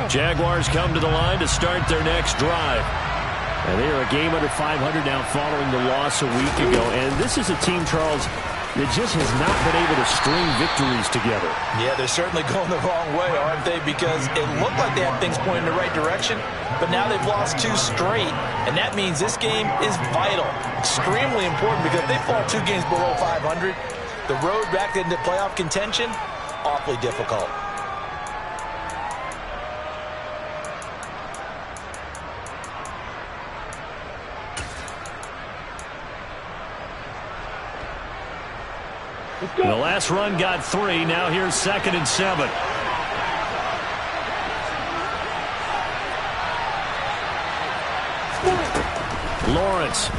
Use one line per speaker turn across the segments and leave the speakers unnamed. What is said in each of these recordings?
Jaguars come to the line to start their next drive. And they are a game under 500 now following the loss a week ago. And this is a team, Charles, that just has not been able to string victories together.
Yeah, they're certainly going the wrong way, aren't they? Because it looked like they had things pointing in the right direction, but now they've lost 2 straight. And that means this game is vital, extremely important, because if they fall 2 games below 500, the road back into playoff contention, awfully difficult.
The last run got 3. Now here's 2nd and 7. Lawrence.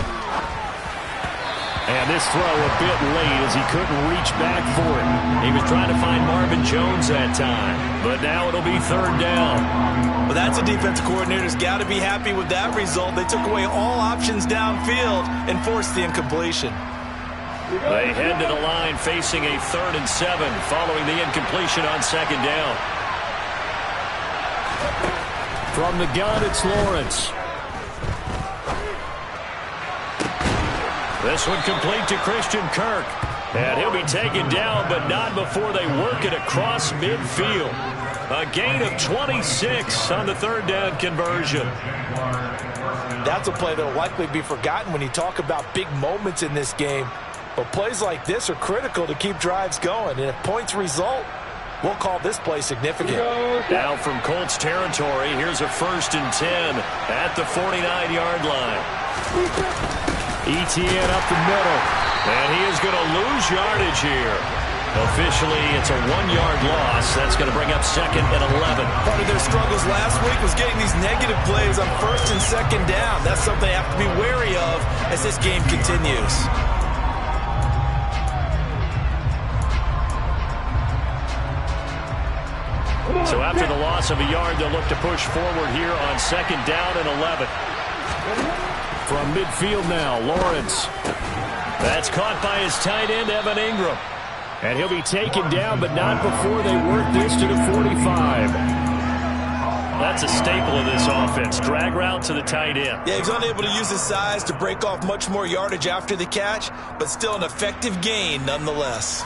And this throw a bit late as he couldn't reach back for it. He was trying to find Marvin Jones that time. But now it'll be 3rd down.
Well, that's a defense coordinator's got to be happy with that result. They took away all options downfield and forced the incompletion.
They head to the line facing a 3rd and 7 following the incompletion on 2nd down. From the gun, it's Lawrence. This one complete to Christian Kirk. And he'll be taken down, but not before they work it across midfield. A gain of 26 on the 3rd down conversion.
That's a play that will likely be forgotten when you talk about big moments in this game. But plays like this are critical to keep drives going. And if points result, we'll call this play significant.
Now from Colts territory, here's a 1st and 10 at the 49-yard line. Etienne up the middle. And he is going to lose yardage here. Officially, it's a 1-yard loss. That's going to bring up 2nd and 11.
Part of their struggles last week was getting these negative plays on 1st and 2nd down. That's something they have to be wary of as this game continues.
So after the loss of a yard, they'll look to push forward here on 2nd down and 11. From midfield now, Lawrence. That's caught by his tight end, Evan Ingram. And he'll be taken down, but not before they work this to the 45. That's a staple of this offense. Drag route to the tight end.
Yeah, he's unable to use his size to break off much more yardage after the catch, but still an effective gain nonetheless.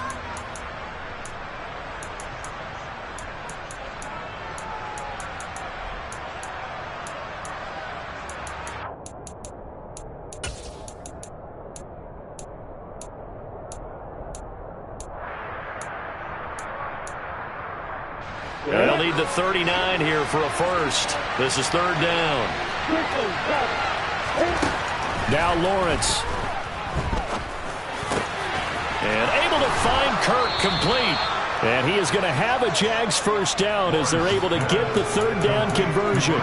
They'll need the 39 here for a first. This is 3rd down. Now Lawrence. And able to find Kirk complete. And he is going to have a Jags first down as they're able to get the 3rd down conversion.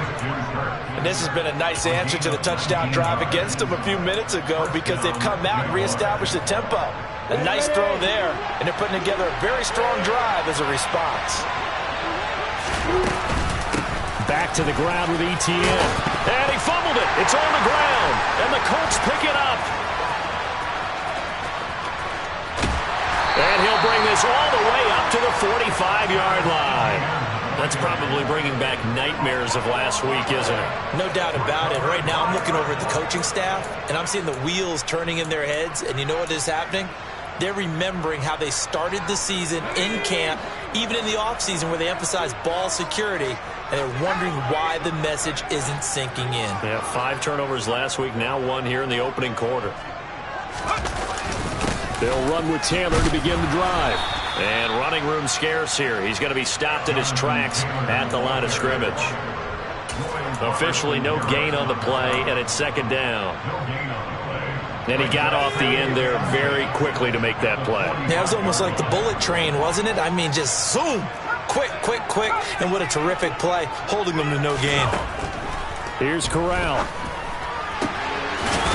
And this has been a nice answer to the touchdown drive against them a few minutes ago because they've come out and reestablished the tempo. A nice throw there, and they're putting together a very strong drive as a response.
Back to the ground with Etienne. And he fumbled it. It's on the ground. And the Colts pick it up. And he'll bring this all the way up to the 45-yard line. That's probably bringing back nightmares of last week, isn't it?
No doubt about it. Right now I'm looking over at the coaching staff, and I'm seeing the wheels turning in their heads. And you know what is happening? They're remembering how they started the season in camp, even in the offseason where they emphasized ball security, and they're wondering why the message isn't sinking in.
Yeah, 5 turnovers last week, now 1 here in the opening quarter. They'll run with Taylor to begin the drive. And running room scarce here. He's going to be stopped in his tracks at the line of scrimmage. Officially no gain on the play, and it's 2nd down. And he got off the end there very quickly to make that play.
Yeah, it was almost like the bullet train, wasn't it? I mean, just zoom. Quick, quick, quick. And what a terrific play, holding them to no gain.
Here's Corral.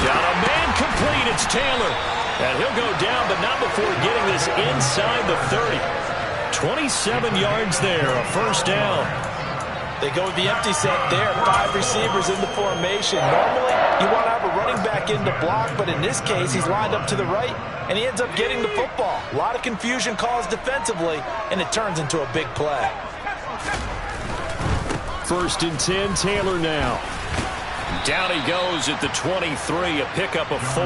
Got a man complete. It's Taylor. And he'll go down, but not before getting this inside the 30. 27 yards there, a first down.
They go with the empty set there, 5 receivers in the formation. Normally, you want to have a running back in the block, but in this case, he's lined up to the right, and he ends up getting the football. A lot of confusion caused defensively, and it turns into a big play.
1st and 10. Taylor now. Down he goes at the 23, a pickup of 4.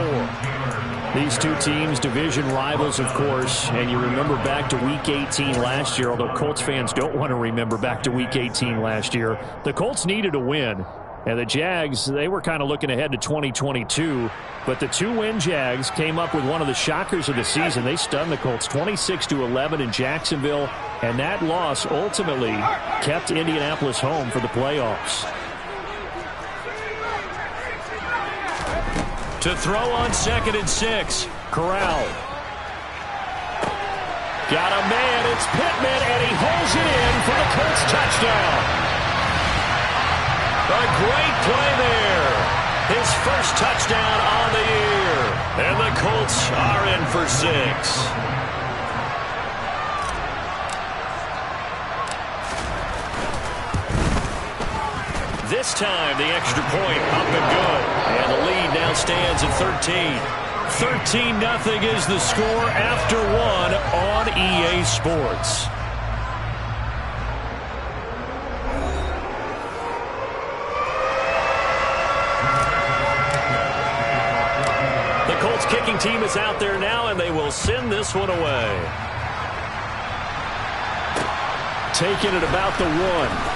These two teams, division rivals, of course, and you remember back to Week 18 last year, although Colts fans don't want to remember back to Week 18 last year. The Colts needed a win, and the Jags, they were kind of looking ahead to 2022, but the 2-win Jags came up with one of the shockers of the season. They stunned the Colts 26-11 in Jacksonville, and that loss ultimately kept Indianapolis home for the playoffs. To throw on 2nd and 6. Corral. Got a man. It's Pittman, and he holds it in for the Colts touchdown. A great play there. His first touchdown on the year. And the Colts are in for 6. This time, the extra point up and good. And the lead now stands at 13. 13-0 is the score after 1 on EA Sports. The Colts kicking team is out there now, and they will send this one away. Taking it about the 1.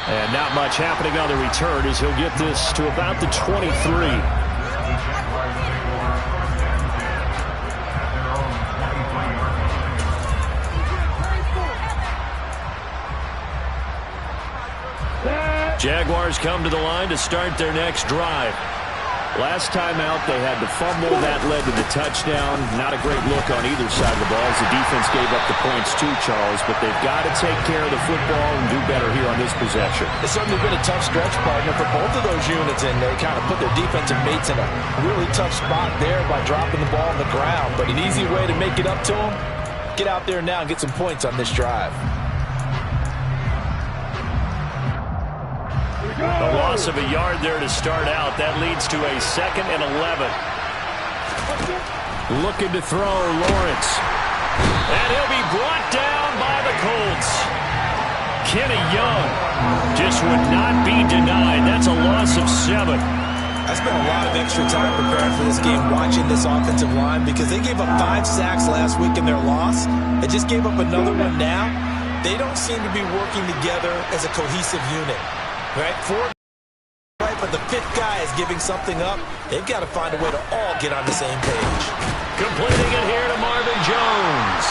And not much happening on the return as he'll get this to about the 23. Jaguars come to the line to start their next drive. Last time out, they had the fumble. That led to the touchdown. Not a great look on either side of the ball as the defense gave up the points too, Charles. But they've got to take care of the football and do better here on this possession.
It's certainly been a tough stretch, partner, for both of those units, and they kind of put their defensive mates in a really tough spot there by dropping the ball on the ground. But an easy way to make it up to them, get out there now and get some points on this drive.
A loss of a yard there to start out. That leads to a 2nd and 11. Looking to throw, Lawrence. And he'll be brought down by the Colts. Kenny Young just would not be denied. That's a loss of 7.
I spent a lot of extra time preparing for this game watching this offensive line because they gave up 5 sacks last week in their loss. They just gave up another one now. They don't seem to be working together as a cohesive unit. Right, 4 right, but the 5th guy is giving something up. They've got to find a way to all get on the same page.
Completing it here to Marvin Jones.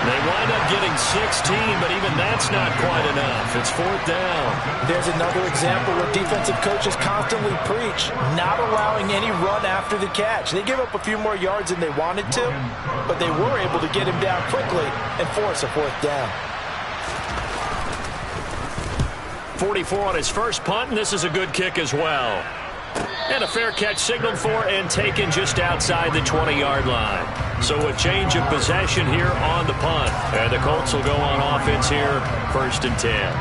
They wind up getting 16, but even that's not quite enough. It's 4th down.
There's another example where defensive coaches constantly preach not allowing any run after the catch. They give up a few more yards than they wanted to, but they were able to get him down quickly and force a 4th down.
44 on his first punt, and this is a good kick as well. And a fair catch signaled for and taken just outside the 20-yard line. So a change of possession here on the punt. And the Colts will go on offense here, 1st and 10.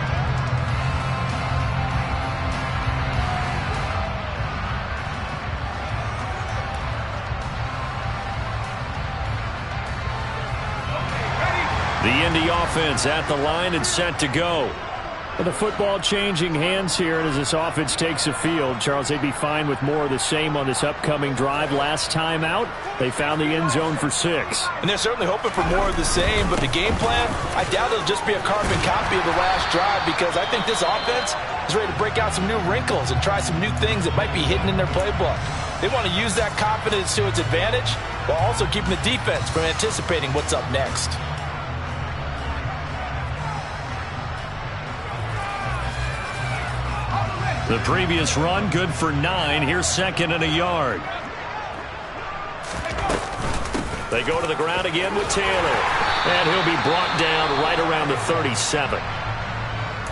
The Indy offense at the line and set to go. The football changing hands here, and as this offense takes the field, Charles, they'd be fine with more of the same on this upcoming drive. Last time out, they found the end zone for 6.
And they're certainly hoping for more of the same, but the game plan, I doubt it'll just be a carbon copy of the last drive because I think this offense is ready to break out some new wrinkles and try some new things that might be hidden in their playbook. They want to use that confidence to its advantage while also keeping the defense from anticipating what's up next.
The previous run, good for 9. Here's 2nd and a yard. They go to the ground again with Taylor. And he'll be brought down right around the 37.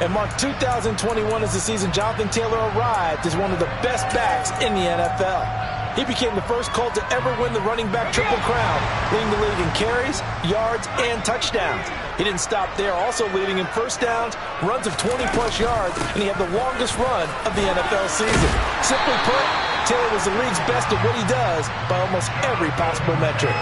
And Mark, 2021 is the season Jonathan Taylor arrived as one of the best backs in the NFL. He became the first Colt to ever win the running back triple crown, leading the league in carries, yards, and touchdowns. He didn't stop there, also leading in first downs, runs of 20-plus yards, and he had the longest run of the NFL season. Simply put, Taylor was the league's best at what he does by almost every possible metric.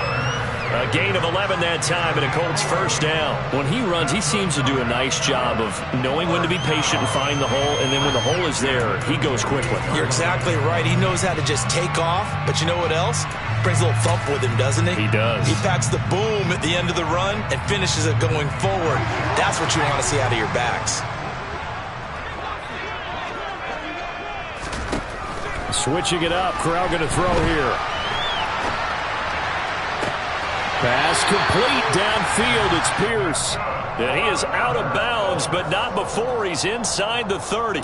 A gain of 11 that time, and a Colts first down. When he runs, he seems to do a nice job of knowing when to be patient and find the hole, and then when the hole is there, he goes quickly.
You're exactly right. He knows how to just take off, but you know what else? Brings a little thump with him, doesn't he?
He does.
He packs the boom at the end of the run and finishes it going forward. That's what you want to see out of your backs.
Switching it up, Corral going to throw here. Pass complete downfield. It's Pierce. And he is out of bounds, but not before he's inside the 30.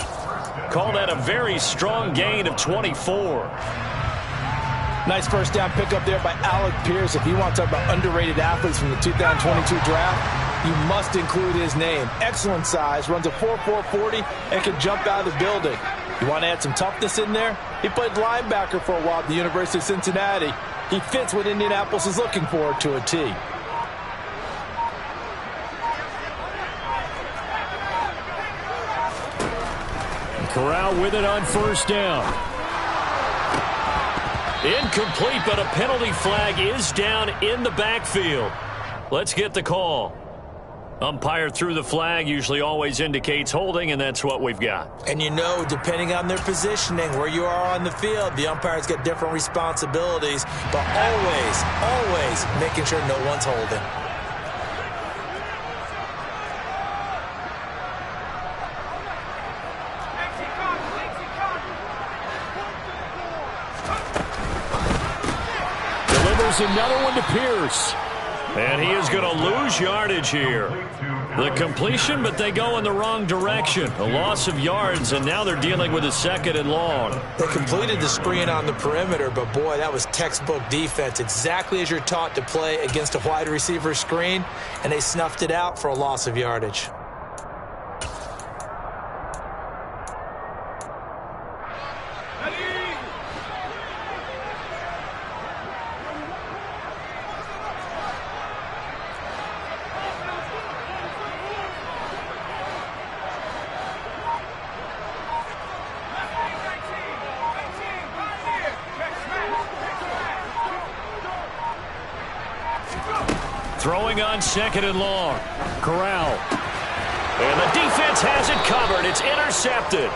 Call that a very strong gain of 24.
Nice first down pickup there by Alec Pierce. If you want to talk about underrated athletes from the 2022 draft, you must include his name. Excellent size, runs a 4.4 40, and can jump out of the building. You want to add some toughness in there? He played linebacker for a while at the University of Cincinnati. He fits what Indianapolis is looking for to a T.
Corral with it on first down. Incomplete, but a penalty flag is down in the backfield. Let's get the call. Umpire threw the flag, usually always indicates holding, and that's what we've got.
And you know, depending on their positioning, where you are on the field, the umpires get different responsibilities, but always making sure no one's holding.
Delivers another one to Pierce. And he is going to lose yardage here. The completion, but they go in the wrong direction. A loss of yards, and now they're dealing with a 2nd and long.
They completed the screen on the perimeter, but boy, that was textbook defense. Exactly as you're taught to play against a wide receiver screen, and they snuffed it out for a loss of yardage.
Throwing on 2nd and long. Corral. And the defense has it covered. It's intercepted.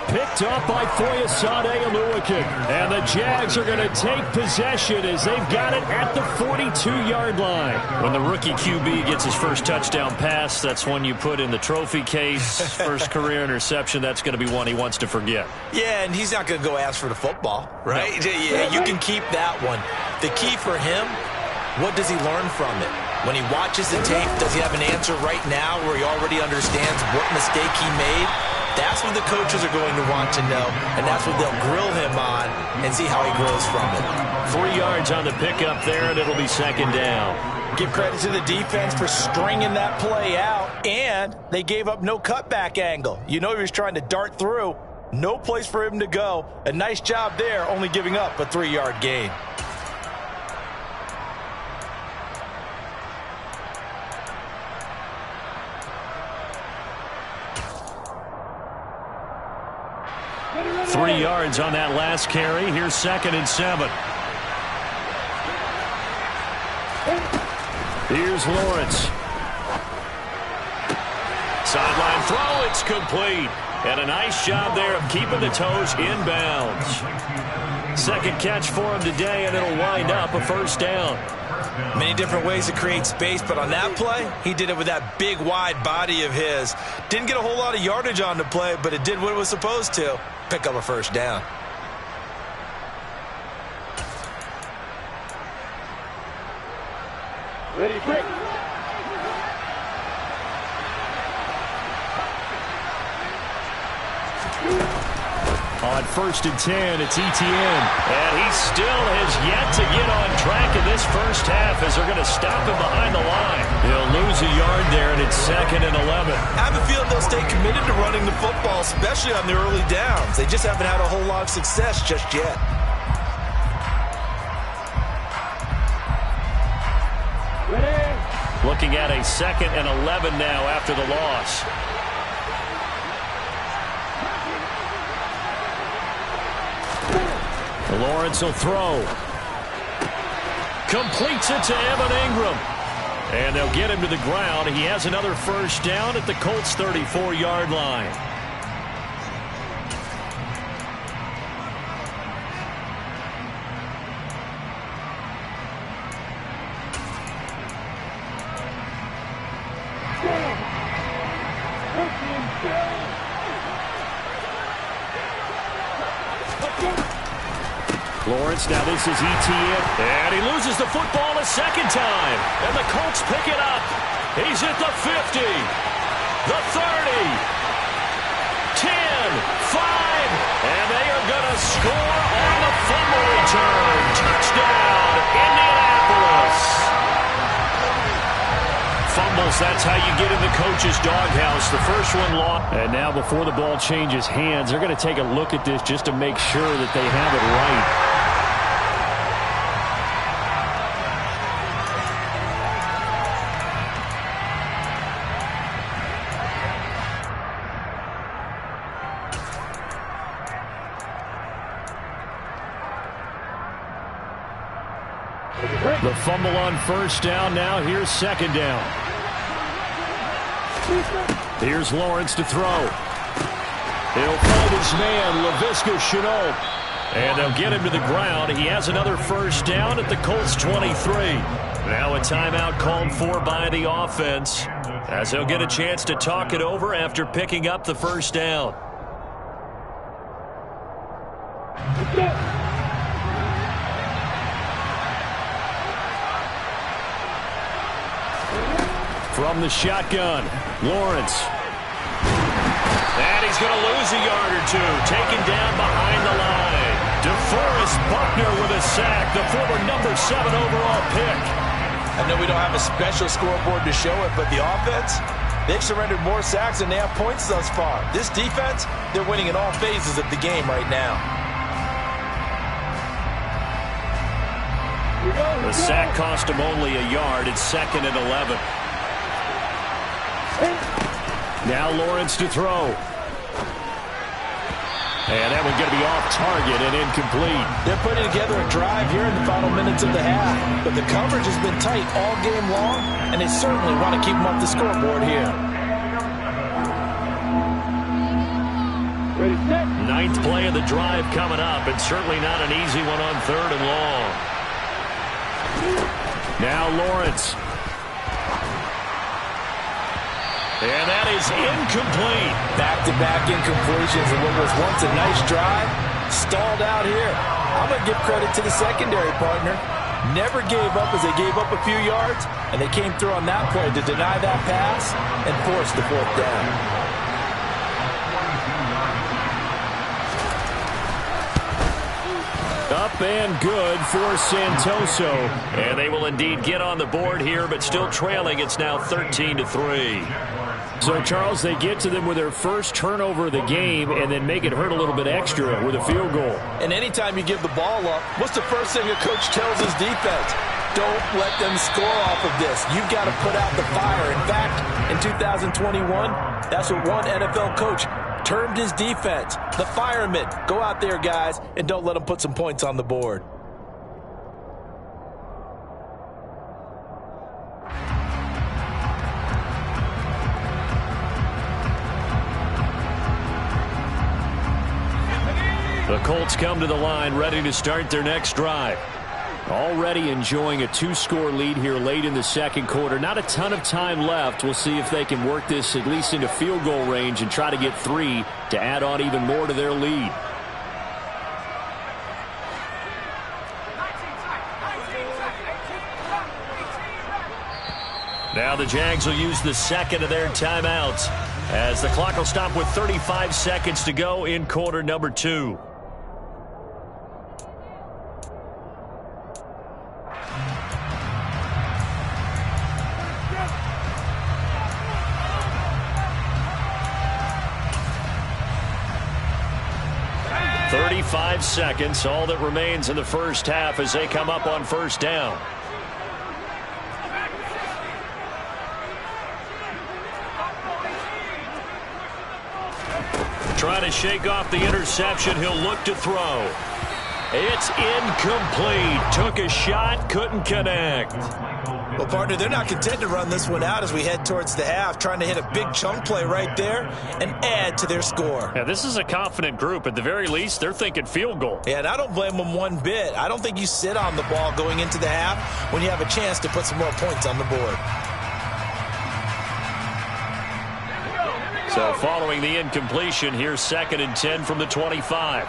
Picked up by Foyesade Oluokun. And the Jags are going to take possession as they've got it at the 42-yard line. When the rookie QB gets his first touchdown pass, that's one you put in the trophy case. First career interception, that's going to be one he wants to forget.
Yeah, and he's not going to go ask for the football, right?
No.
Yeah, you can keep that one. The key for him, what does he learn from it? When he watches the tape, does he have an answer right now where he already understands what mistake he made? That's what the coaches are going to want to know, and that's what they'll grill him on and see how he grows from it.
3 yards on the pickup there, and it'll be 2nd down.
Give credit to the defense for stringing that play out, and they gave up no cutback angle. You know he was trying to dart through. No place for him to go. A nice job there, only giving up a 3-yard gain.
Three yards on that last carry. Here's 2nd and 7. Here's Lawrence. Sideline throw. It's complete. And a nice job there of keeping the toes inbounds. 2nd catch for him today, and it'll wind up a first down.
Many different ways to create space, but on that play, he did it with that big, wide body of his. Didn't get a whole lot of yardage on the play, but it did what it was supposed to. Pick up a first down.
Ready, quick.
On 1st and 10, it's Etienne. And he still has yet to get on track in this first half as they're going to stop him behind the line. He'll lose a yard there, and it's 2nd and 11.
I have a feeling they'll stay committed to running the football, especially on the early downs. They just haven't had a whole lot of success just yet.
Ready.
Looking at a 2nd and 11 now after the loss. Lawrence will throw. Completes it to Evan Ingram. And they'll get him to the ground. He has another first down at the Colts' 34-yard line. Lawrence, now this is ETN, and he loses the football a second time, and the Colts pick it up. He's at the 50, the 30, 10, 5, and they are going to score on the fumble return. Touchdown, Indianapolis. Fumbles, that's how you get in the coach's doghouse. The first one lost. And now before the ball changes hands, they're going to take a look at this just to make sure that they have it right. The fumble on first down. Now here's second down. Here's Lawrence to throw. He'll find his man, Laviska Shenault. And they'll get him to the ground. He has another first down at the Colts' 23. Now a timeout called for by the offense, as they'll get a chance to talk it over after picking up the first down. From the shotgun, Lawrence. And he's going to lose a yard or two. Taken down behind the line. DeForest Buckner with a sack, the former number 7 overall pick.
I know we don't have a special scoreboard to show it, but the offense, they've surrendered more sacks than they have points thus far. This defense, they're winning in all phases of the game right now.
The sack cost him only a yard. It's second and 11. Now Lawrence to throw. And that one's going to be off target and incomplete.
They're putting together a drive here in the final minutes of the half, but the coverage has been tight all game long, and they certainly want to keep them off the scoreboard here.
Ninth play of the drive coming up, and certainly not an easy one on third and long. Now Lawrence. And that is incomplete.
Back-to-back incompletions, and what was once a nice drive stalled out here. I'm going to give credit to the secondary partner. Never gave up as they gave up a few yards, and they came through on that play to deny that pass and force the fourth down.
Up and good for Santoso. And they will indeed get on the board here, but still trailing. It's now 13-3. So, Charles, they get to them with their first turnover of the game and then make it hurt a little bit extra with a field goal.
And anytime you give the ball up, what's the first thing a coach tells his defense? Don't let them score off of this. You've got to put out the fire. In fact, in 2021, that's what one NFL coach termed his defense. The firemen. Go out there, guys, and don't let them put some points on the board.
The Colts come to the line ready to start their next drive. Already enjoying a 2-score lead here late in the second quarter. Not a ton of time left. We'll see if they can work this at least into field goal range and try to get 3 to add on even more to their lead. Now the Jags will use the second of their timeouts as the clock will stop with 35 seconds to go in quarter number 2. Five seconds, all that remains in the first half as they come up on first down. Trying to shake off the interception, he'll look to throw. It's incomplete. Took a shot, couldn't connect.
Well, partner, they're not content to run this one out as we head towards the half, trying to hit a big chunk play right there and add to their score.
Yeah, this is a confident group. At the very least, they're thinking field goal.
Yeah, and I don't blame them one bit. I don't think you sit on the ball going into the half when you have a chance to put some more points on the board.
So following the incompletion, here's 2nd and 10 from the 25.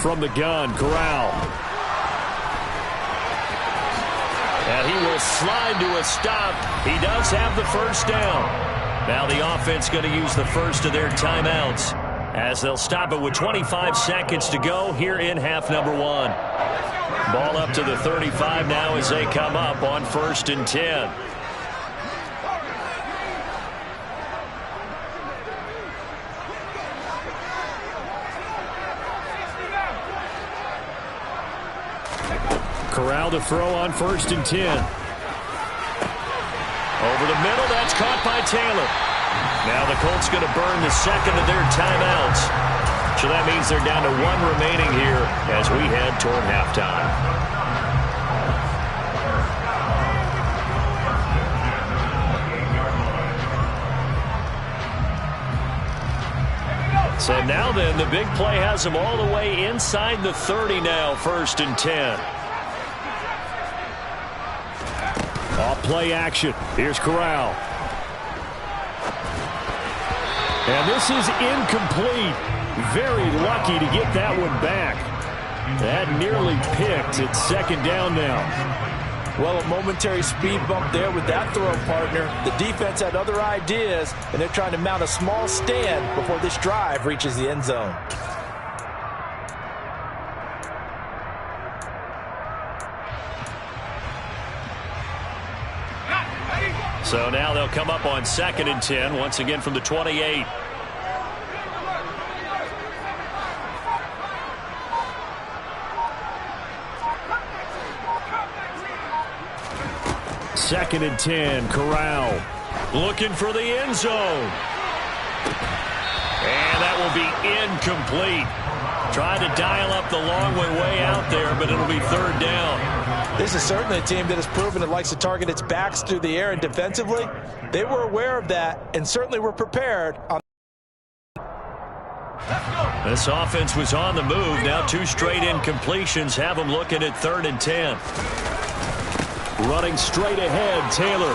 From the gun, Corral. And he will slide to a stop. He does have the first down. Now the offense going to use the first of their timeouts as they'll stop it with 25 seconds to go here in half number 1. Ball up to the 35 now as they come up on 1st and 10. Corral to throw on 1st and 10. Over the middle, that's caught by Taylor. Now the Colts going to burn the second of their timeouts. So that means they're down to 1 remaining here as we head toward halftime. So now then, the big play has them all the way inside the 30 now, 1st and 10. Off play action. Here's Corral. And this is incomplete. Very lucky to get that one back. That nearly picked. It's 2nd down now.
Well, a momentary speed bump there with that throw, partner. The defense had other ideas, and they're trying to mount a small stand before this drive reaches the end zone.
So now they'll come up on 2nd and 10, once again from the 28. Second and 10, Corral looking for the end zone. And that will be incomplete. Tried to dial up the long way out there, but it'll be 3rd down.
This is certainly a team that has proven it likes to target its backs through the air, and defensively, they were aware of that and certainly were prepared.
This offense was on the move. Now 2 straight incompletions have them looking at 3rd and 10. Running straight ahead, Taylor.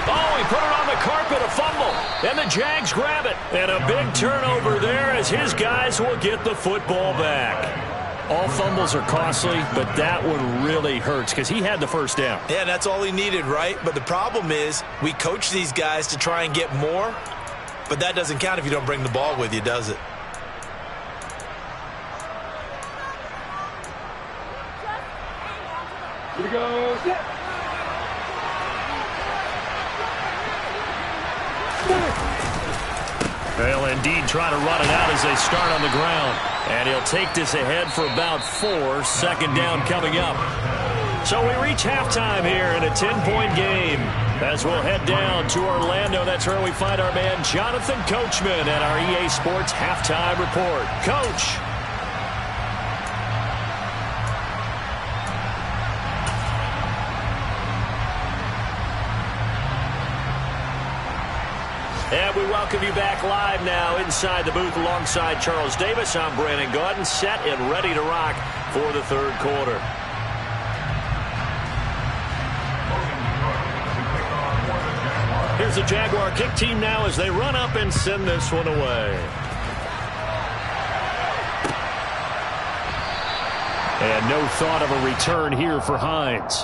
Oh, he put it on the carpet, a fumble. And the Jags grab it. And a big turnover there as his guys will get the football back. All fumbles are costly, but that one really hurts because he had the first down.
Yeah, that's all he needed, right? But the problem is we coach these guys to try and get more, but that doesn't count if you don't bring the ball with you, does it?
Here we go.
They'll indeed try to run it out as they start on the ground. And he'll take this ahead for about 4. 2nd down coming up. So we reach halftime here in a 10-point game. As we'll head down to Orlando, that's where we find our man Jonathan Coachman at our EA Sports Halftime Report. Coach. And we welcome you back live now inside the booth alongside Charles Davis. I'm Brandon Gaudin, set and ready to rock for the 3rd quarter. Here's the Jaguar kick team now as they run up and send this one away. And no thought of a return here for Hines.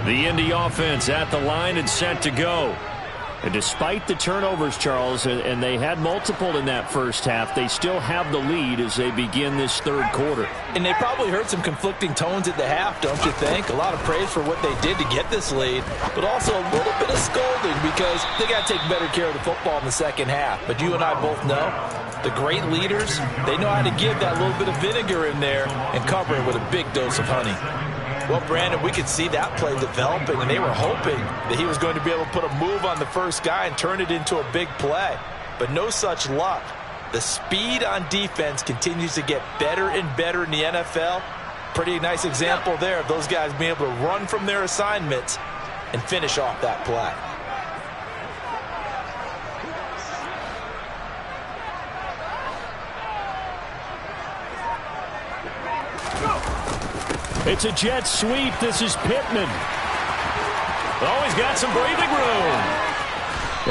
The Indy offense at the line and set to go. And despite the turnovers, Charles, and they had multiple in that first half, they still have the lead as they begin this third quarter.
And they probably heard some conflicting tones at the half, don't you think? A lot of praise for what they did to get this lead, but also a little bit of scolding because they got to take better care of the football in the second half. But you and I both know the great leaders, they know how to give that little bit of vinegar in there and cover it with a big dose of honey. Well, Brandon, we could see that play developing, and they were hoping that he was going to be able to put a move on the first guy and turn it into a big play. But no such luck. The speed on defense continues to get better and better in the NFL. Pretty nice example there of those guys being able to run from their assignments and finish off that play.
It's a jet sweep. This is Pittman. Oh, he's got some breathing room.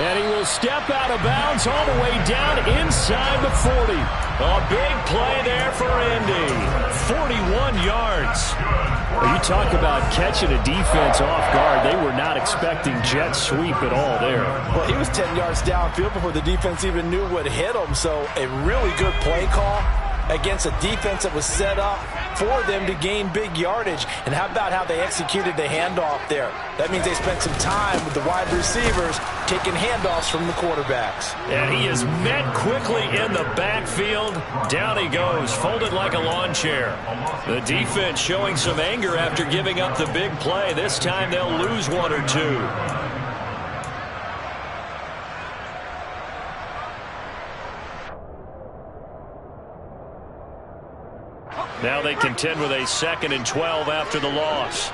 And he will step out of bounds all the way down inside the 40. A big play there for Indy. 41 yards. You talk about catching a defense off guard. They were not expecting jet sweep at all there.
Well, he was 10 yards downfield before the defense even knew what hit him. So a really good play call against a defense that was set up for them to gain big yardage. And how about how they executed the handoff there? That means they spent some time with the wide receivers taking handoffs from the quarterbacks.
And he is met quickly in the backfield. Down he goes, folded like a lawn chair. The defense showing some anger after giving up the big play. This time they'll lose one or two. Now they contend with a 2nd and 12 after the loss.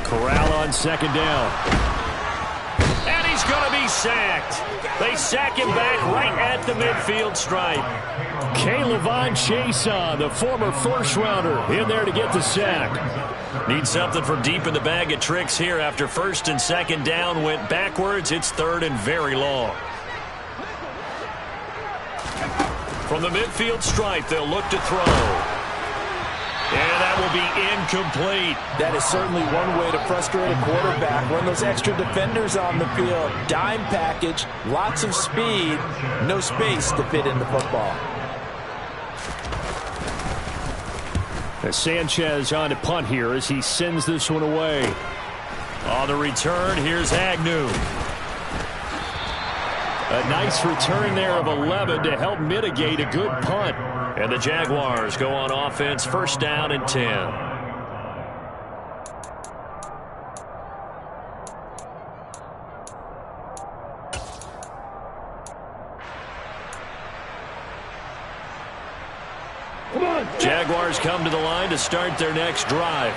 Corral on 2nd down. And he's going to be sacked. They sack him back right at the midfield stripe. K'Lavon Chaisson, the former first-rounder, in there to get the sack. Need something from deep in the bag of tricks here after 1st and 2nd down went backwards. It's 3rd and very long. From the midfield stripe, they'll look to throw. And that will be incomplete.
That is certainly one way to frustrate a quarterback. Run those extra defenders on the field. Dime package, lots of speed, no space to fit in the football.
As Sanchez on to punt here as he sends this one away. On the return, here's Agnew. A nice return there of 11 to help mitigate a good punt. And the Jaguars go on offense, 1st down and 10. Jaguars come to the line to start their next drive.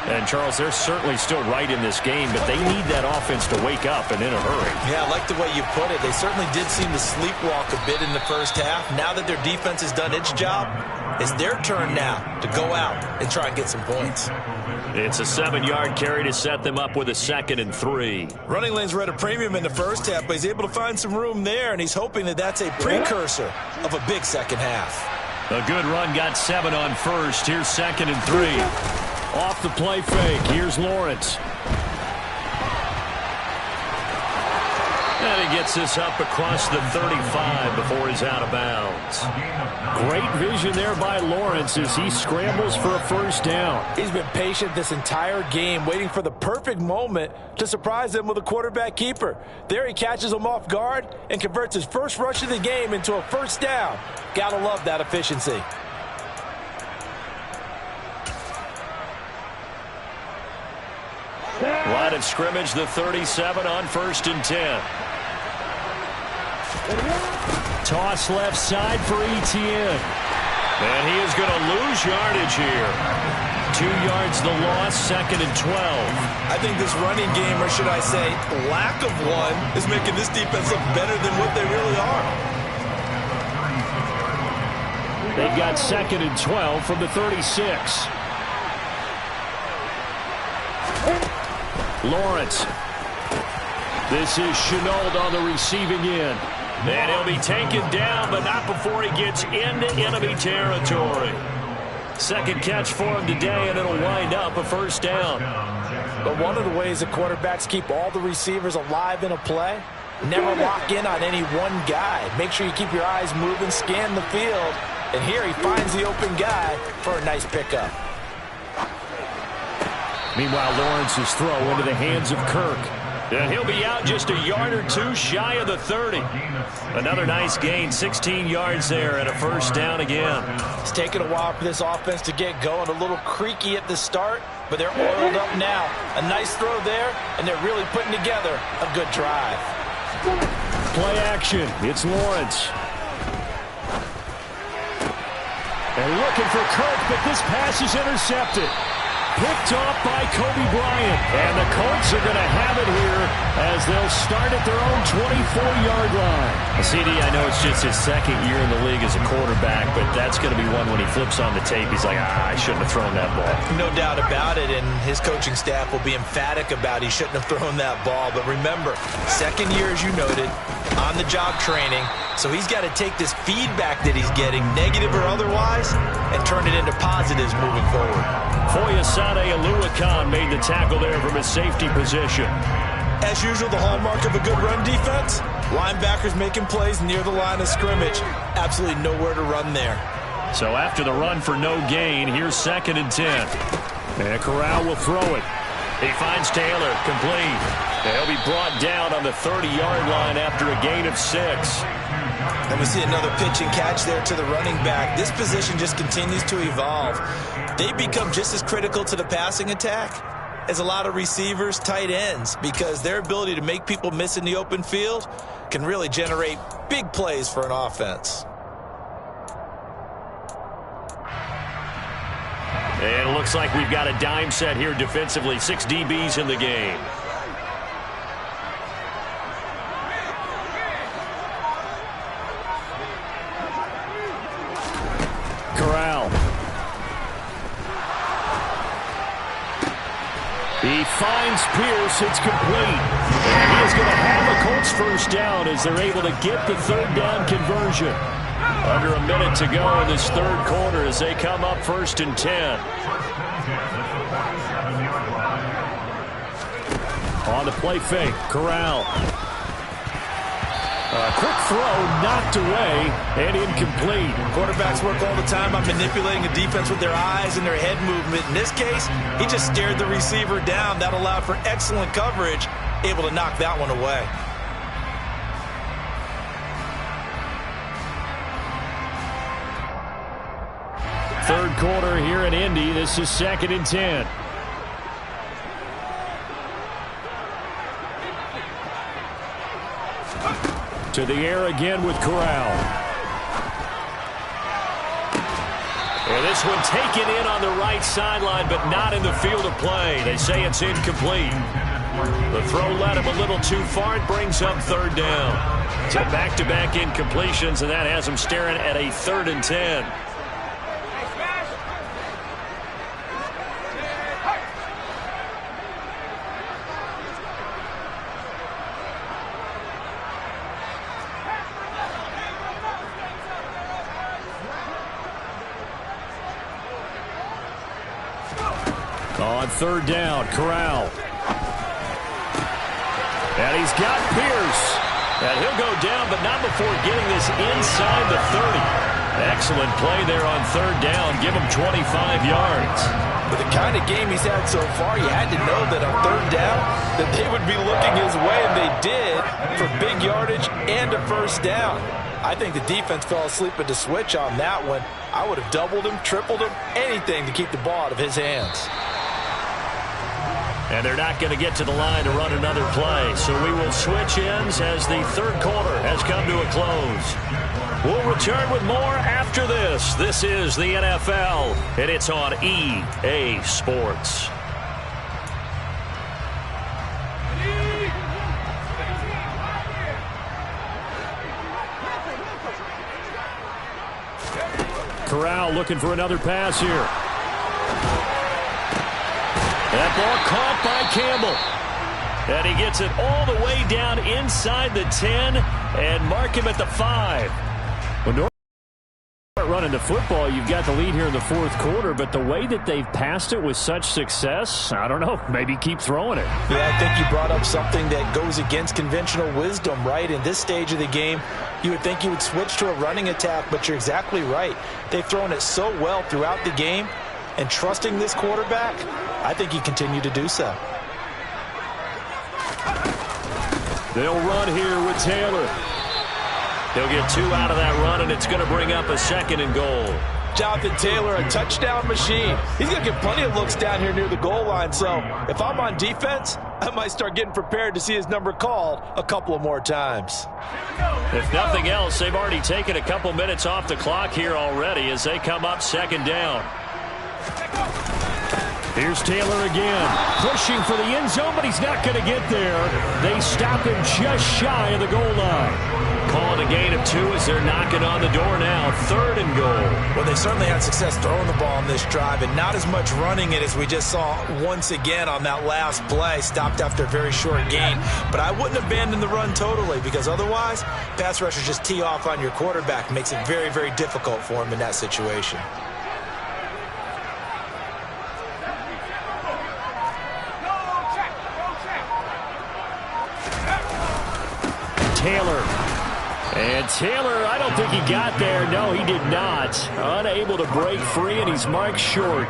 And, Charles, they're certainly still right in this game, but they need that offense to wake up and in a hurry.
Yeah, I like the way you put it. They certainly did seem to sleepwalk a bit in the first half. Now that their defense has done its job, it's their turn now to go out and try and get some points.
It's a 7-yard carry to set them up with a 2nd and 3.
Running lanes were at a premium in the first half, but he's able to find some room there, and he's hoping that that's a precursor of a big second half.
A good run, got 7 on 1st. Here's 2nd and 3. Off the play fake. Here's Lawrence. And he gets this up across the 35 before he's out of bounds. Great vision there by Lawrence as he scrambles for a 1st down.
He's been patient this entire game, waiting for the perfect moment to surprise them with a quarterback keeper. There he catches him off guard and converts his first rush of the game into a 1st down. Gotta love that efficiency.
Line of scrimmage, the 37 on 1st and 10. Toss left side for Etienne. And he is going to lose yardage here. 2 yards the loss, 2nd and 12.
I think this running game, or should I say lack of one, is making this defense look better than what they really are.
They've got 2nd and 12 from the 36. Lawrence. This is Shenault on the receiving end. And he'll be taken down, but not before he gets into enemy territory. Second catch for him today, and it'll wind up a first down.
But one of the ways that quarterbacks keep all the receivers alive in a play, never lock in on any one guy. Make sure you keep your eyes moving, scan the field, and here he finds the open guy for a nice pickup.
Meanwhile, Lawrence's throw into the hands of Kirk. And he'll be out just a yard or two shy of the 30. Another nice gain, 16 yards there, and a first down again.
It's taken a while for this offense to get going. A little creaky at the start, but they're oiled up now. A nice throw there, and they're really putting together a good drive.
Play action. It's Lawrence. And looking for Kirk, but this pass is intercepted. Picked off by Kobe Bryant. And the Colts are going to have it here as they'll start at their own 24-yard line. CD, I know it's just his second year in the league as a quarterback, but that's going to be one when he flips on the tape. He's like, I shouldn't have thrown that ball.
No doubt about it, and his coaching staff will be emphatic about he shouldn't have thrown that ball. But remember, second year, as you noted, on-the-job training, so he's got to take this feedback that he's getting, negative or otherwise, and turn it into positives moving forward.
Foyesade Oluwakan made the tackle there from his safety position.
As usual, the hallmark of a good run defense, linebackers making plays near the line of scrimmage. Absolutely nowhere to run there.
So after the run for no gain, here's 2nd and 10. And Corral will throw it. He finds Taylor, complete. And he'll be brought down on the 30-yard line after a gain of 6.
And we see another pitch and catch there to the running back. This position just continues to evolve. They become just as critical to the passing attack as a lot of receivers, tight ends, because their ability to make people miss in the open field can really generate big plays for an offense.
And it looks like we've got a dime set here defensively. 6 DBs in the game. Corral. He finds Pierce. It's complete. And he is going to have a Colts first down as they're able to get the 3rd down conversion. Under a minute to go in this 3rd quarter as they come up 1st and 10. On the play fake, Corral. A quick throw knocked away and incomplete.
Quarterbacks work all the time on manipulating a defense with their eyes and their head movement. In this case, he just stared the receiver down. That allowed for excellent coverage, able to knock that one away.
Third quarter here in Indy. This is 2nd and 10. To the air again with Corral. And this one taken in on the right sideline, but not in the field of play. They say it's incomplete. The throw led him a little too far. It brings up 3rd down. So back-to-back incompletions, and that has him staring at a 3rd and 10. On 3rd down, Corral. And he's got Pierce. And he'll go down, but not before getting this inside the 30. Excellent play there on 3rd down. Give him 25 yards.
With the kind of game he's had so far, you had to know that on 3rd down that they would be looking his way, and they did, for big yardage and a first down. I think the defense fell asleep at the switch on that one. I would have doubled him, tripled him, anything to keep the ball out of his hands.
And they're not going to get to the line to run another play. So we will switch ends as the 3rd quarter has come to a close. We'll return with more after this. This is the NFL, and it's on EA Sports. Corral looking for another pass here. That ball caught by Campbell. And he gets it all the way down inside the 10 and mark him at the 5. Well, running the football. You've got the lead here in the fourth quarter, but the way that they've passed it with such success, I don't know, maybe keep throwing it.
Yeah, I think you brought up something that goes against conventional wisdom, right? In this stage of the game, you would think you would switch to a running attack, but you're exactly right. They've thrown it so well throughout the game, and trusting this quarterback, I think you continue to do so.
They'll run here with Taylor. He'll get 2 out of that run, and it's going to bring up a 2nd and goal.
Jonathan Taylor, a touchdown machine. He's going to get plenty of looks down here near the goal line, so if I'm on defense, I might start getting prepared to see his number called a couple of more times.
If nothing else, they've already taken a couple minutes off the clock here already as they come up 2nd down. Here's Taylor again, pushing for the end zone, but he's not going to get there. They stop him just shy of the goal line. Calling a gain of 2 as they're knocking on the door now. 3rd and goal.
Well, they certainly had success throwing the ball on this drive, and not as much running it as we just saw once again on that last play. Stopped after a very short gain. But I wouldn't abandon the run totally, because otherwise, pass rushers just tee off on your quarterback. Makes it very, very difficult for him in that situation.
Taylor. And Taylor, I don't think he got there. No, he did not. Unable to break free, and he's marked short.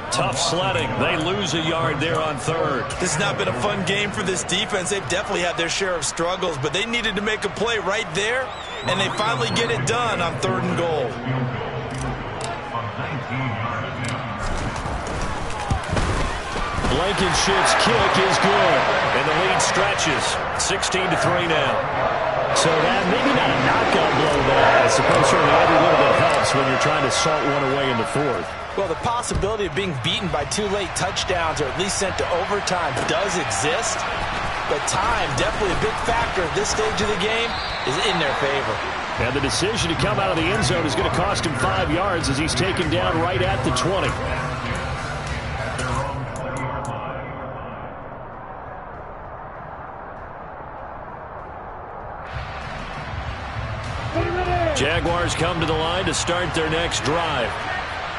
Tough sledding. They lose a yard there on 3rd.
This has not been a fun game for this defense. They've definitely had their share of struggles, but they needed to make a play right there, and they finally get it done on 3rd and goal.
Blankenship's kick is good, and the lead stretches. 16-3 now. So that maybe not a knockout blow there. I suppose certainly every little bit helps when you're trying to salt one away in the 4th.
Well, the possibility of being beaten by 2 late touchdowns or at least sent to overtime does exist, but time, definitely a big factor at this stage of the game, is in their favor.
And the decision to come out of the end zone is going to cost him 5 yards as he's taken down right at the 20. Jaguars come to the line to start their next drive.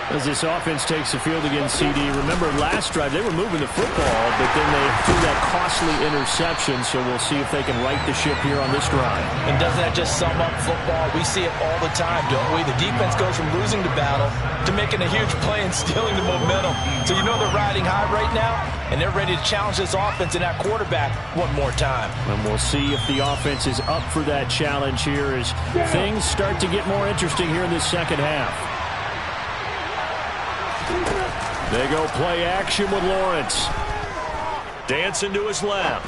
As this offense takes the field against CD, remember last drive they were moving the football, but then they threw that costly interception, so we'll see if they can right the ship here on this drive.
And doesn't that just sum up football? We see it all the time, don't we? The defense goes from losing the battle to making a huge play and stealing the momentum. So you know they're riding high right now, and they're ready to challenge this offense and that quarterback one more time.
And we'll see if the offense is up for that challenge here as things start to get more interesting here in this second half. They go play action with Lawrence. Dancing to his left.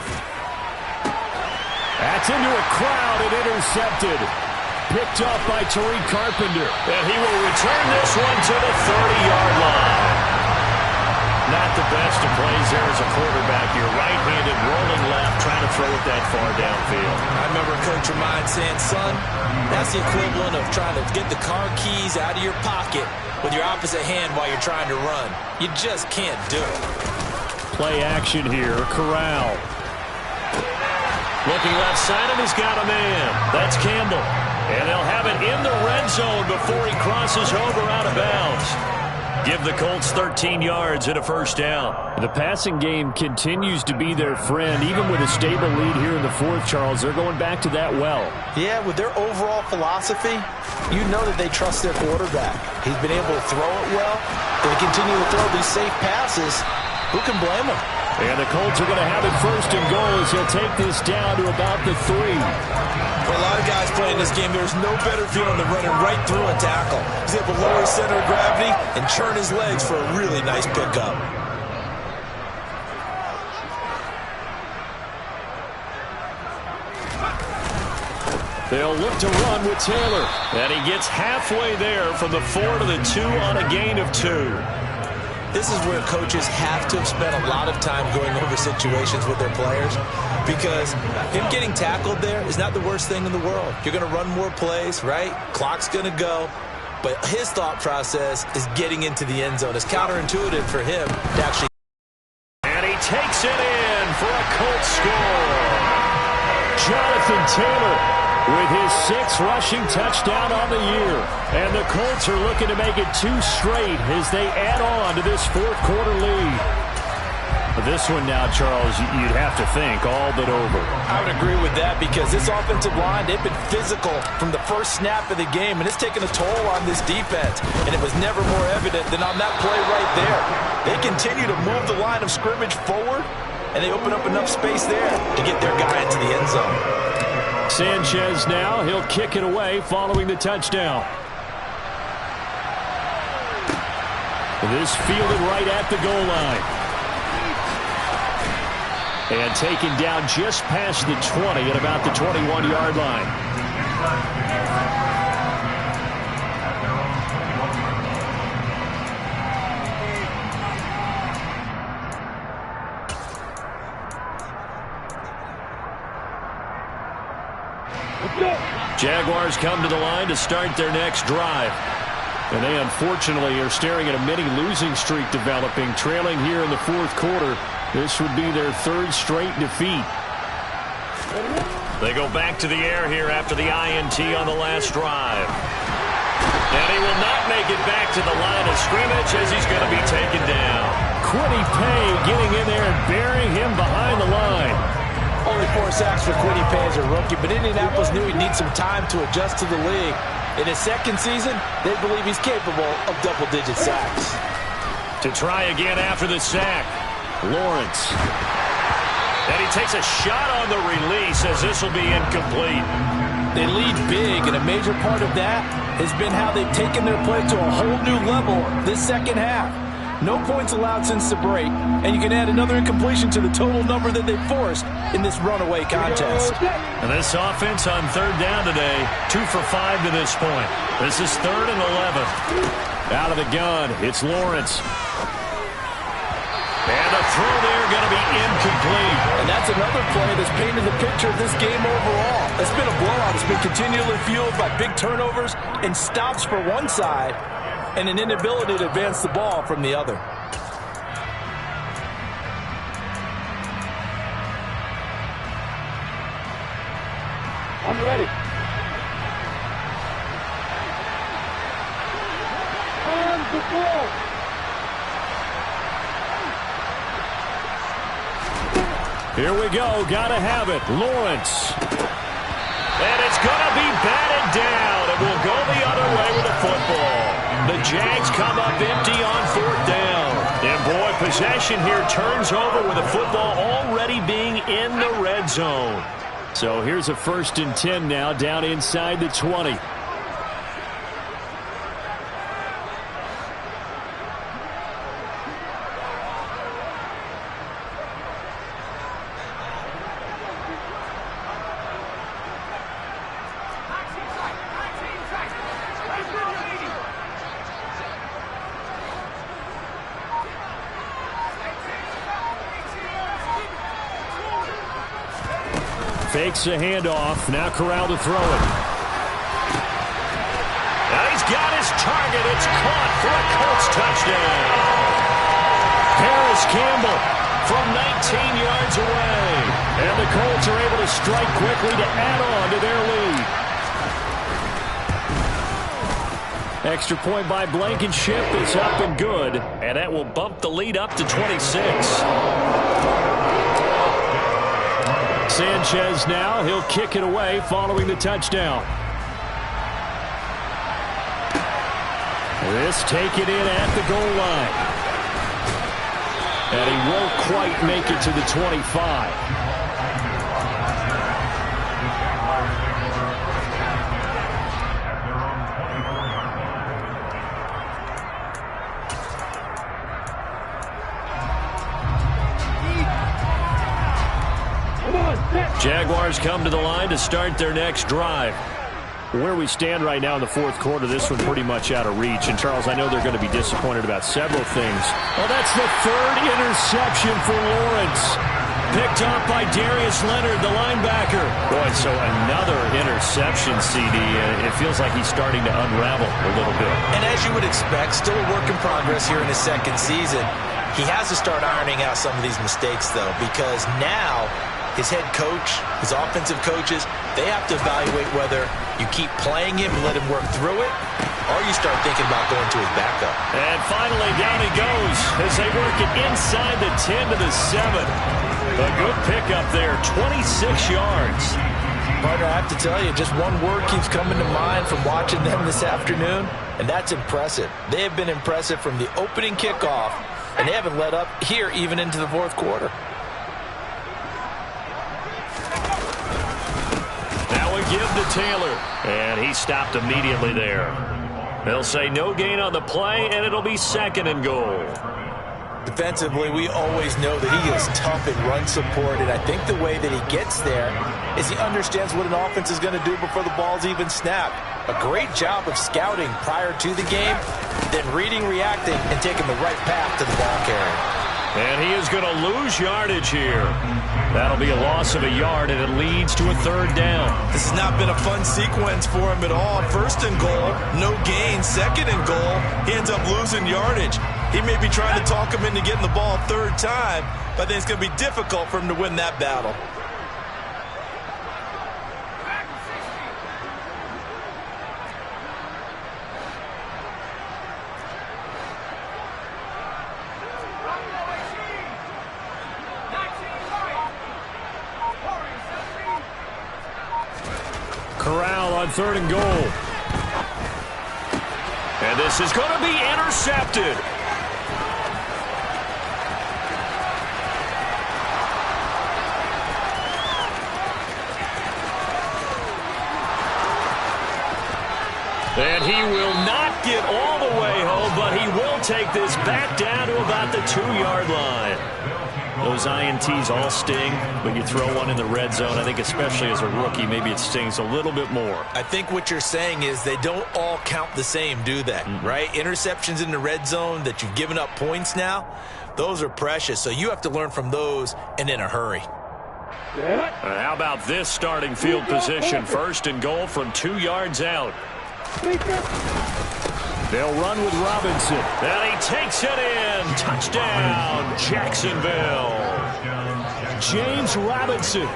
That's into a crowd and intercepted. Picked up by Tariq Carpenter. And he will return this one to the 30-yard line. Not the best of plays there as a quarterback. You're right-handed, rolling left, trying to throw it that far downfield.
I remember Coach of mine saying, son, that's the equivalent of trying to get the car keys out of your pocket with your opposite hand while you're trying to run. You just can't do it.
Play action here. Corral. Looking left side, and he's got a man. That's Campbell. And they'll have it in the red zone before he crosses over out of bounds. Give the Colts 13 yards and a first down. The passing game continues to be their friend. Even with a stable lead here in the 4th, Charles, they're going back to that well.
Yeah, with their overall philosophy, you know that they trust their quarterback. He's been able to throw it well. They continue to throw these safe passes. Who can blame them?
And the Colts are going to have it 1st and goal as he'll take this down to about the 3.
For a lot of guys playing this game, there's no better feeling than running right through a tackle. He's able to lower his center of gravity and churn his legs for a really nice pickup.
They'll look to run with Taylor. And he gets halfway there from the 4 to the 2 on a gain of 2.
This is where coaches have to have spent a lot of time going over situations with their players, because him getting tackled there is not the worst thing in the world. You're going to run more plays, right? Clock's going to go. But his thought process is getting into the end zone. It's counterintuitive for him to actually.
And he takes it in for a Colts score. Jonathan Taylor with his 6th rushing touchdown on the year. And the Colts are looking to make it 2 straight as they add on to this fourth-quarter lead. This one now, Charles, you'd have to think all but over.
I would agree with that because this offensive line, they've been physical from the first snap of the game, and it's taken a toll on this defense. And it was never more evident than on that play right there. They continue to move the line of scrimmage forward, and they open up enough space there to get their guy into the end zone.
Sanchez now, he'll kick it away following the touchdown. This fielded right at the goal line. And taken down just past the 20 at about the 21-yard line. Jaguars come to the line to start their next drive. And they unfortunately are staring at a mini losing streak developing, trailing here in the fourth quarter. This would be their 3rd straight defeat. They go back to the air here after the INT on the last drive. And he will not make it back to the line of scrimmage as he's going to be taken down. Kwity Paye getting in there and burying him behind the line.
Only 4 sacks for Kwity Paye as a rookie, but Indianapolis knew he'd need some time to adjust to the league. In his 2nd season, they believe he's capable of double-digit sacks.
To try again after the sack. Lawrence. And he takes a shot on the release as this will be incomplete.
They lead big, and a major part of that has been how they've taken their play to a whole new level this second half. No points allowed since the break, and you can add another incompletion to the total number that they forced in this runaway contest.
And this offense on 3rd down today, 2 for 5 to this point. This is 3rd and 11. Out of the gun, it's Lawrence. And the throw there going to be incomplete.
And that's another play that's painted the picture of this game overall. It's been a blowout. It's been continually fueled by big turnovers and stops for one side and an inability to advance the ball from the other.
I'm ready. On the ball.
Here we go. Gotta have it. Lawrence. And it's gonna be batted down. It will go the other way with the football. The Jags come up empty on 4th down. And boy, possession here turns over with the football already being in the red zone. So here's a 1st and 10 now down inside the 20. Fakes a handoff. Now Corral to throw it. Now he's got his target. It's caught for a Colts touchdown. Paris Campbell from 19 yards away. And the Colts are able to strike quickly to add on to their lead. Extra point by Blankenship is up and good. And that will bump the lead up to 26. Sanchez now, he'll kick it away following the touchdown. This taken in at the goal line. And he won't quite make it to the 25. Jaguars come to the line to start their next drive. Where we stand right now in the fourth quarter, this one pretty much out of reach. And, Charles, I know they're going to be disappointed about several things. Well, that's the 3rd interception for Lawrence. Picked up by Darius Leonard, the linebacker. Boy, so another interception, CD. It feels like he's starting to unravel a little bit.
And as you would expect, still a work in progress here in his 2nd season. He has to start ironing out some of these mistakes, though, because now his head coach, his offensive coaches, They have to evaluate whether you keep playing him and let him work through it, or you start thinking about going to his backup.
And finally, down he goes as they work it inside the 10 to the 7. A good pickup there, 26 yards.
Partner, I have to tell you, just one word keeps coming to mind from watching them this afternoon, and that's impressive. They have been impressive from the opening kickoff, and they haven't let up here even into the fourth quarter.
Now we give to Taylor, and he stopped immediately there. They'll say no gain on the play, and it'll be 2nd and goal.
Defensively, we always know that he is tough in run support, and I think the way that he gets there is he understands what an offense is going to do before the ball's even snapped. A great job of scouting prior to the game, then reading, reacting, and taking the right path to the ball carrier.
And he is going to lose yardage here. That'll be a loss of a yard, and it leads to a 3rd down.
This has not been a fun sequence for him at all. 1st and goal, no gain. 2nd and goal, he ends up losing yardage. He may be trying to talk him into getting the ball a 3rd time, but I think it's going to be difficult for him to win that battle.
Corral on 3rd and goal. And this is going to be intercepted. And he will not get all the way home, but he will take this back down to about the 2-yard line. Those INTs all sting, but you throw one in the red zone, I think especially as a rookie, maybe it stings a little bit more.
I think what you're saying is they don't all count the same, do they? Right? Interceptions in the red zone that you've given up points now, those are precious. So you have to learn from those and in a hurry.
How about this starting field position? 1st and goal from 2 yards out. They'll run with Robinson. And he takes it in. Touchdown, Jacksonville. James Robinson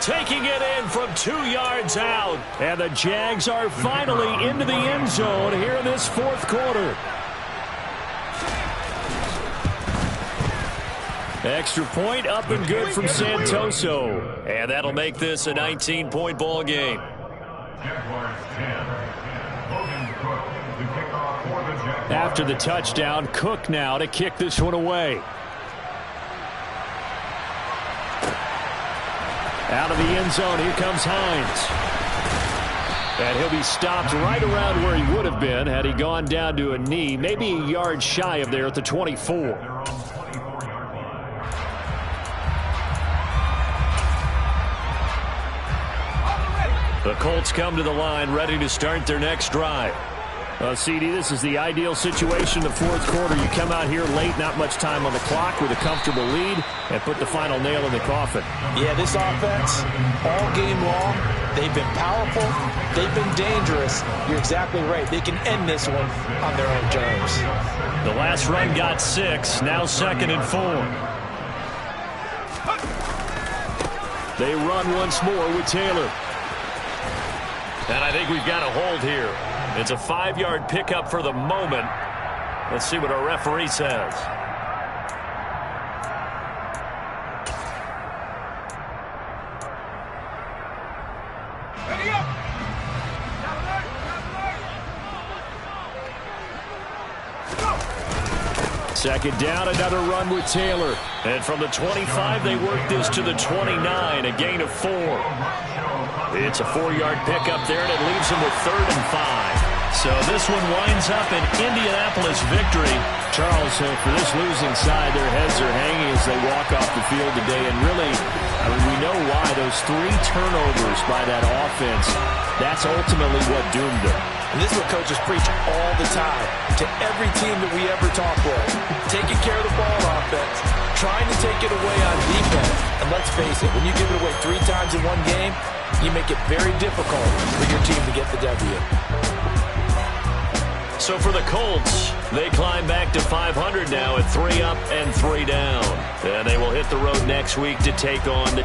taking it in from 2 yards out. And the Jags are finally into the end zone here in this 4th quarter. Extra point up and good from Santoso. And that'll make this a 19-point ball game. After the touchdown, Cook now to kick this one away. Out of the end zone, here comes Hines. And he'll be stopped right around where he would have been had he gone down to a knee, maybe a yard shy of there at the 24. The Colts come to the line ready to start their next drive. CD, this is the ideal situation in the 4th quarter. You come out here late, not much time on the clock with a comfortable lead, and put the final nail in the coffin.
Yeah, this offense, all game long, they've been powerful, they've been dangerous. You're exactly right. They can end this one on their own terms.
The last run got 6, now 2nd and 4. They run once more with Taylor. And I think we've got a hold here. It's a 5-yard pickup for the moment. Let's see what our referee says. Second down, another run with Taylor. And from the 25, they work this to the 29, a gain of 4. It's a 4-yard pickup there, and it leaves them with 3rd and 5. So this one winds up an Indianapolis victory. Charles, for this losing side, their heads are hanging as they walk off the field today. And really, we know why. Those 3 turnovers by that offense, that's ultimately what doomed them.
And this is what coaches preach all the time to every team that we ever talk with. Taking care of the ball on offense, trying to take it away on defense. And let's face it, when you give it away 3 times in one game, you make it very difficult for your team to get the W.
So for the Colts, they climb back to 500 now at 3 up and 3 down. And they will hit the road next week to take on the